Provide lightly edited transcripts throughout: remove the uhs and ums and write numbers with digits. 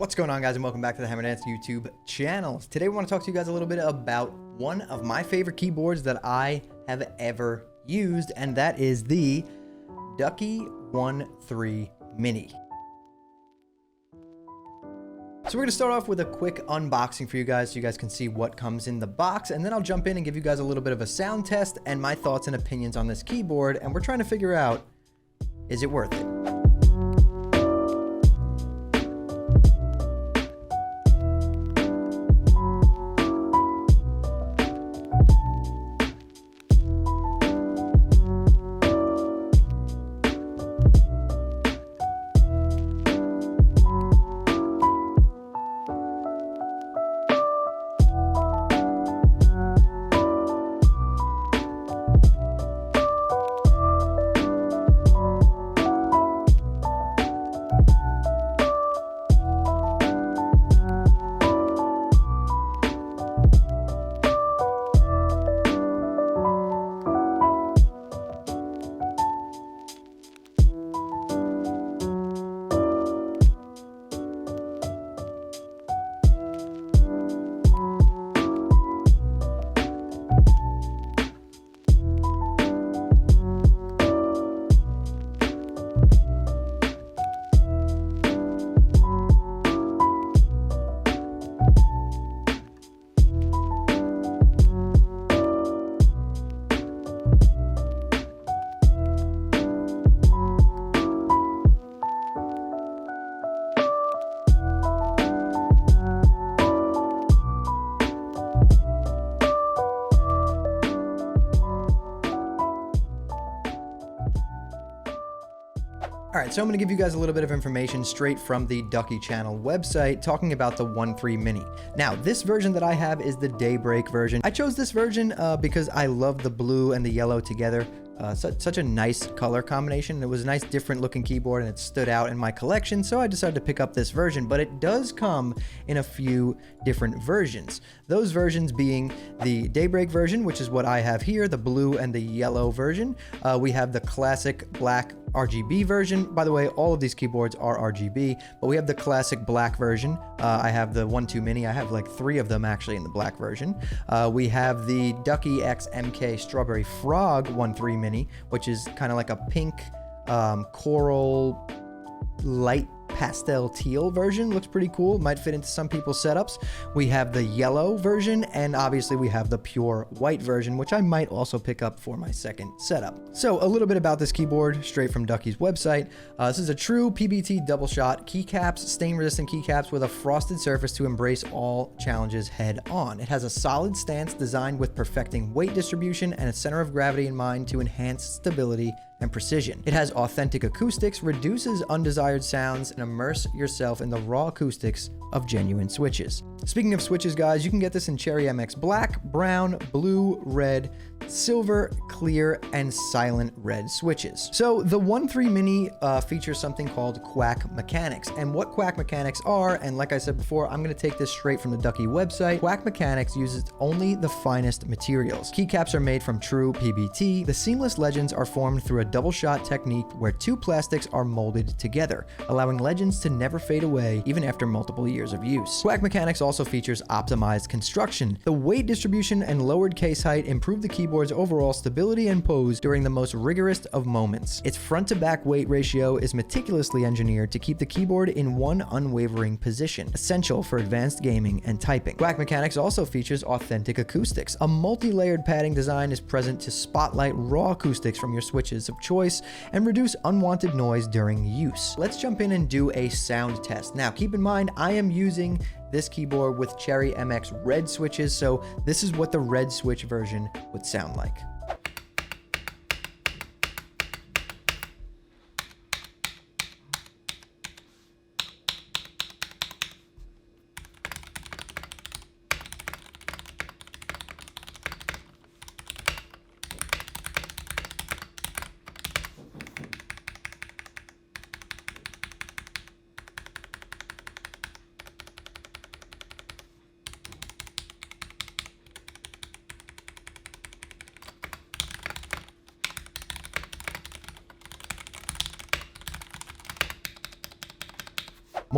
What's going on, guys, and welcome back to the Hammer Dance YouTube channel. Today we want to talk to you guys a little bit about one of my favorite keyboards that I have ever used, and that is the Ducky 1.3 Mini. So we're going to start off with a quick unboxing for you guys so you guys can see what comes in the box, and then I'll jump in and give you guys a little bit of a sound test and my thoughts and opinions on this keyboard, and we're trying to figure out, is it worth it? Alright, so I'm going to give you guys a little bit of information straight from the Ducky channel website talking about the 1.3 Mini. Now, this version that I have is the Daybreak version. I chose this version because I love the blue and the yellow together. Such a nice color combination. It was a nice different looking keyboard and it stood out in my collection, so I decided to pick up this version, but it does come in a few different versions. Those versions being the Daybreak version, which is what I have here, the blue and the yellow version. We have the classic black RGB version. By the way, all of these keyboards are RGB, but we have the classic black version. I have the 1.2 Mini. I have like 3 of them actually in the black version. We have the Ducky X MK Strawberry Frog 1.3 Mini, which is kind of like a pink coral light pastel teal version. Looks pretty cool. Might fit into some people's setups. We have the yellow version, and obviously we have the pure white version, which I might also pick up for my second setup. So a little bit about this keyboard straight from Ducky's website. This is a true PBT double shot keycaps, stain resistant keycaps with a frosted surface to embrace all challenges head on. It has a solid stance designed with perfecting weight distribution and a center of gravity in mind to enhance stability and precision. It has authentic acoustics, reduces undesired sounds, and immerse yourself in the raw acoustics of genuine switches. Speaking of switches, guys, you can get this in Cherry MX Black, Brown, Blue, Red, Silver, Clear, and Silent Red switches. So the 1.3 Mini features something called Quack Mechanics, and what Quack Mechanics are, and like I said before, I'm going to take this straight from the Ducky website. Quack Mechanics uses only the finest materials. Keycaps are made from true PBT. The seamless legends are formed through a double shot technique where 2 plastics are molded together, allowing legends to never fade away even after multiple years of use. Quack Mechanics also features optimized construction. The weight distribution and lowered case height improve the keyboard's overall stability and pose during the most rigorous of moments. Its front to back weight ratio is meticulously engineered to keep the keyboard in one unwavering position, essential for advanced gaming and typing. Quack Mechanics also features authentic acoustics. A multi-layered padding design is present to spotlight raw acoustics from your switches of choice and reduce unwanted noise during use. Let's jump in and do a sound test. Now, keep in mind, I am using this keyboard with Cherry MX red switches, so this is what the red switch version would sound like.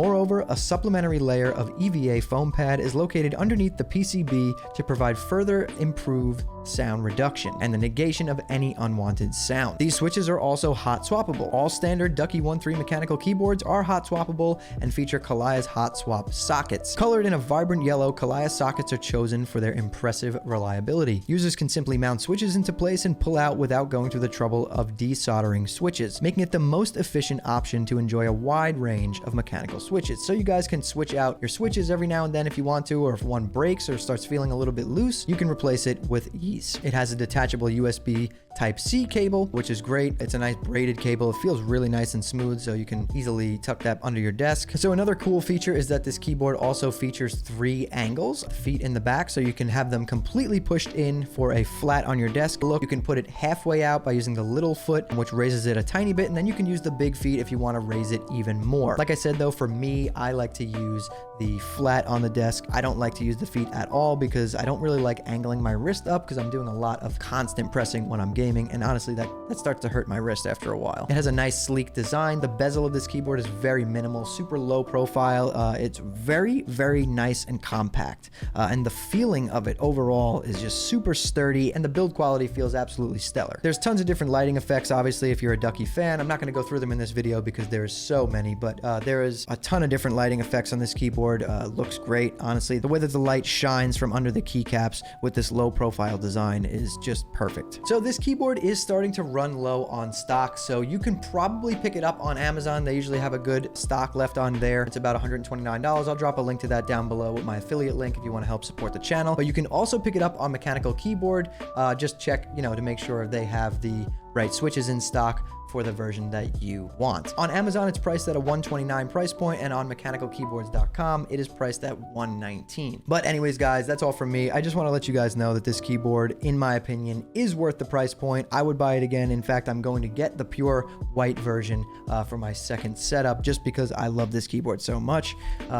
Moreover, a supplementary layer of EVA foam pad is located underneath the PCB to provide further improved sound reduction and the negation of any unwanted sound. These switches are also hot swappable. All standard Ducky 1.3 mechanical keyboards are hot swappable and feature Kalaya's hot swap sockets. Colored in a vibrant yellow, Kalaya sockets are chosen for their impressive reliability. Users can simply mount switches into place and pull out without going through the trouble of desoldering switches, making it the most efficient option to enjoy a wide range of mechanical switches. So you guys can switch out your switches every now and then if you want to, or if one breaks or starts feeling a little bit loose, you can replace it with ease. It has a detachable USB Type-C cable, which is great. It's a nice braided cable. It feels really nice and smooth, so you can easily tuck that under your desk. So another cool feature is that this keyboard also features 3 angles, feet in the back, so you can have them completely pushed in for a flat on your desk look. You can put it halfway out by using the little foot, which raises it a tiny bit, and then you can use the big feet if you want to raise it even more. Like I said though, for me, I like to use the flat on the desk. I don't like to use the feet at all because I don't really like angling my wrist up because I'm doing a lot of constant pressing when I'm gaming, and honestly that starts to hurt my wrist after a while. It has a nice sleek design. The bezel of this keyboard is very minimal, super low profile. It's very, very nice and compact, and the feeling of it overall is just super sturdy, and the build quality feels absolutely stellar. There's tons of different lighting effects, obviously, if you're a Ducky fan. I'm not going to go through them in this video because there's so many, but there is a ton of different lighting effects on this keyboard. Looks great, honestly. The way that the light shines from under the keycaps with this low profile design is just perfect. So this keyboard is starting to run low on stock, so you can probably pick it up on Amazon. They usually have a good stock left on there. It's about $129. I'll drop a link to that down below with my affiliate link if you want to help support the channel. But you can also pick it up on Mechanical Keyboard. Just check, to make sure they have the right switches in stock for the version that you want. On Amazon, it's priced at a $129 price point, and on mechanicalkeyboards.com, it is priced at $119. But anyways, guys, that's all from me. I just want to let you guys know that this keyboard, in my opinion, is worth the price point. I would buy it again. In fact, I'm going to get the pure white version for my second setup just because I love this keyboard so much.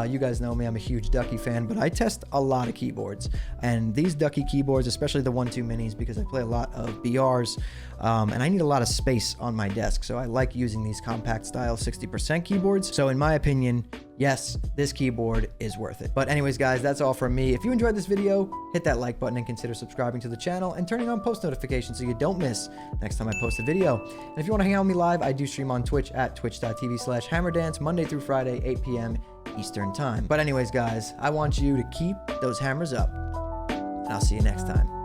You guys know me, I'm a huge Ducky fan, but I test a lot of keyboards, and these Ducky keyboards, especially the 1.2 minis, because I play a lot of BRs, and I need a lot of space on my desk, so I like using these compact style 60% keyboards. So in my opinion, yes, this keyboard is worth it. But anyways, guys, that's all from me. If you enjoyed this video, hit that like button and consider subscribing to the channel and turning on post notifications so you don't miss next time I post a video. And if you want to hang out with me live, I do stream on Twitch at twitch.tv/hammerdance Monday through Friday, 8 p.m. Eastern time. But anyways, guys, I want you to keep those hammers up, and I'll see you next time.